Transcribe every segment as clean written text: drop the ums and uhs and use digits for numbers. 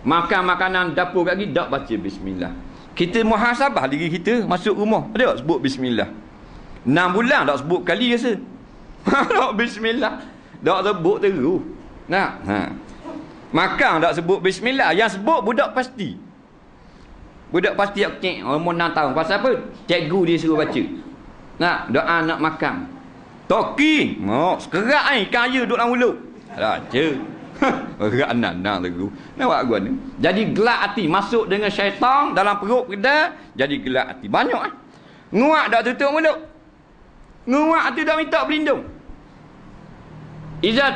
Makan makanan dapur lagi tak baca bismillah. Kita muhasabah diri kita masuk rumah, ada tak sebut bismillah? 6 bulan tak sebut kali rasa. Tak bismillah. Tak sebut terus. Nak? Makan tak sebut bismillah. Yang sebut budak pasti. Budak pasti cek umur 6 tahun. Pasal apa? Cikgu dia suruh baca. Nak doa nak makan. Toki. Sekerak ni kaya duduk dalam mulut. Baca. Berat nak lagu. Nampak gua ni. Jadi gelak hati masuk dengan syaitan dalam perut kita, jadi gelak hati. Banyak nguak dak tutup mulut. Nguak hati dak minta berlindung. Iza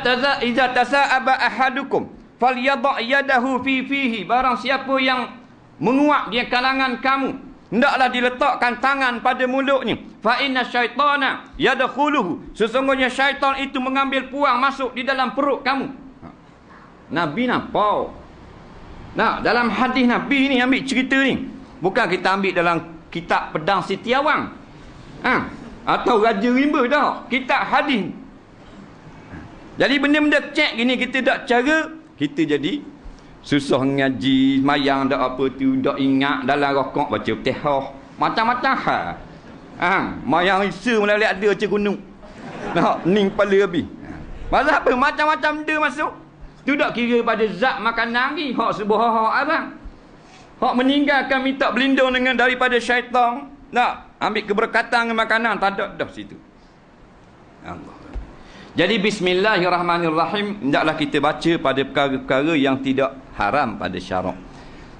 tasa'aba ahadukum falyadha yadahu fi fihi. Barang siapa yang menguak di kalangan kamu, hendaklah diletakkan tangan pada mulutnya. Fa inna syaitana yadkhuluhu. Sesungguhnya syaitan itu mengambil puang masuk di dalam perut kamu. Nabi nampak. Nah, dalam hadis Nabi ni ambil cerita ni. Bukan kita ambil dalam kitab Pedang Setiawang. Atau Raja Rimba dah. Kitab hadis. Jadi benda-benda cek gini kita tak cara, kita jadi susah ngaji, mayang dak apa tu, dak ingat dalam rokok baca Fatihah. Macam-macam hal. Mayang isa mulai ada baca gunung. Nak ning kepala habis. Pasal apa? Macam-macam dia masuk. Tu tak kira pada zat makanan ni. Hak sebuah hak abang. Hak meninggalkan minta berlindung dengan daripada syaitan. Tak ambil keberkatan dengan makanan. Tak ada dah situ. Allah. Jadi bismillahirrahmanirrahim. Hendaklah kita baca pada perkara-perkara yang tidak haram pada syarak.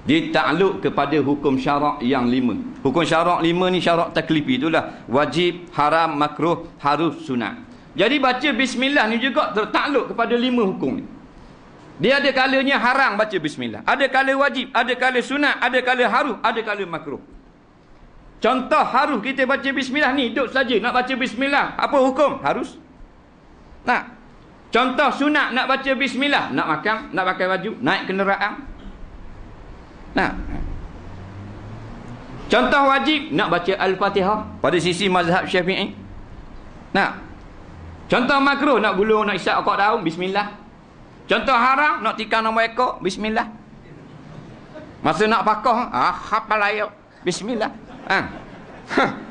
Ditakluk kepada hukum syarak yang 5. Hukum syarak 5 ni syarak taklifi itulah. Wajib, haram, makruh, harus, sunat. Jadi baca bismillah ni juga tertakluk kepada 5 hukum ni. Dia ada kalanya haram baca bismillah. Ada kala wajib, ada kala sunat, ada kala harus, ada kala makruh. Contoh harus kita baca bismillah ni, duduk saja nak baca bismillah. Apa hukum? Harus. Nah. Contoh sunat nak baca bismillah, nak makan, nak pakai baju, naik kenderaan. Nah. Contoh wajib nak baca Al-Fatihah pada sisi mazhab Syafi'i. Nah. Contoh makruh nak gulung, nak isap okok daun, bismillah. Contoh haram nak tikar nombor ekor, bismillah. Masa nak pakoh, hafal ayat, bismillah.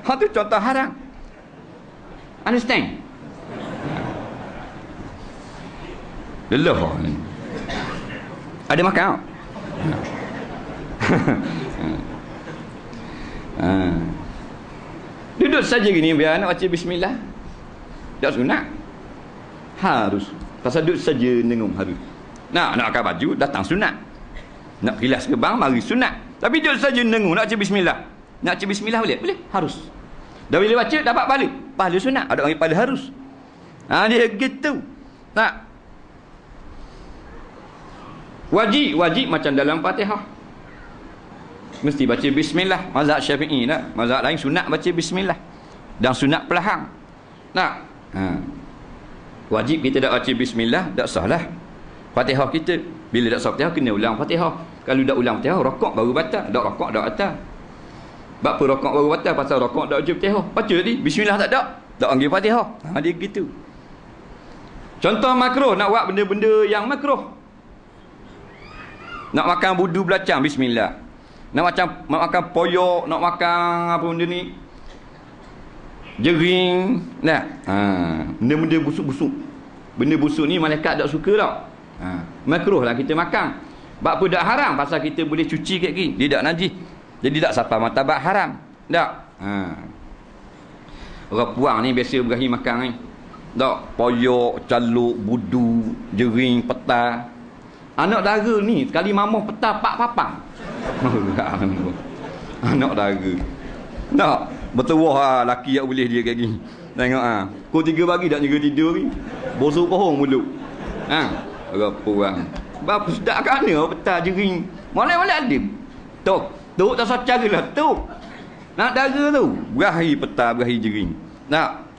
Tu contoh haram. Understand? Lelah ni. Ada makan tak? Duduk saja gini biar nak baca bismillah. Tak sunat. Harus. Pasal duduk saja nengung harus. Nak pakai baju, datang sunat. Nak kilas ke bang, mari sunat. Tapi duduk saja nengung, nak baca bismillah. Nak baca bismillah boleh? Boleh, harus. Dah bila baca, dapat pahala. Pahala sunat. Ada orang pahala harus. Dia gitu. Tak. Wajib macam dalam Fatihah. Mesti baca bismillah. Mazhab Syafi'i tak? Mazhab lain sunat baca bismillah. Dan sunat pelahang. Tak. Wajib kita tak baca bismillah, tak sah lah. Fatihah kita, bila tak sah Fatihah, kena ulang Fatihah. Kalau tak ulang Fatihah, rokok baru batal. Tak rokok, tak batal. Sebab apa rokok baru batal? Pasal rokok tak baca Fatihah. Baca tadi, bismillah tak ada. Tak panggil Fatihah. Dia gitu. Contoh makruh, nak buat benda-benda yang makruh. Nak makan budu belacang, bismillah. Nak makan poyok, nak makan apa benda ni, jering, nah. Benda-benda busuk-busuk. Benda busuk ni malaikat tak suka tau. Makruh lah kita makan. Sebab apa tak haram? Pasal kita boleh cuci kat kiri. Dia tak najis. Jadi tak sampai martabat haram. Tak. Orang puang ni biasa berahi makan ni. Tak. Poyok, caluk, budu, jering, peta. Anak dara ni sekali mamah peta pak papang. Anak dara. Tak. Bertuah laki yang boleh dia kat gini. Tengok Kau 3 pagi tak jaga tidur ni. Bosok pohon mulut. Orang puang. Bapa sedap kat mana peta jering. Molek-molek ada. Tok tak sacar lah tok. Nak dara tu. Berahi peta, berahi jering. Tak.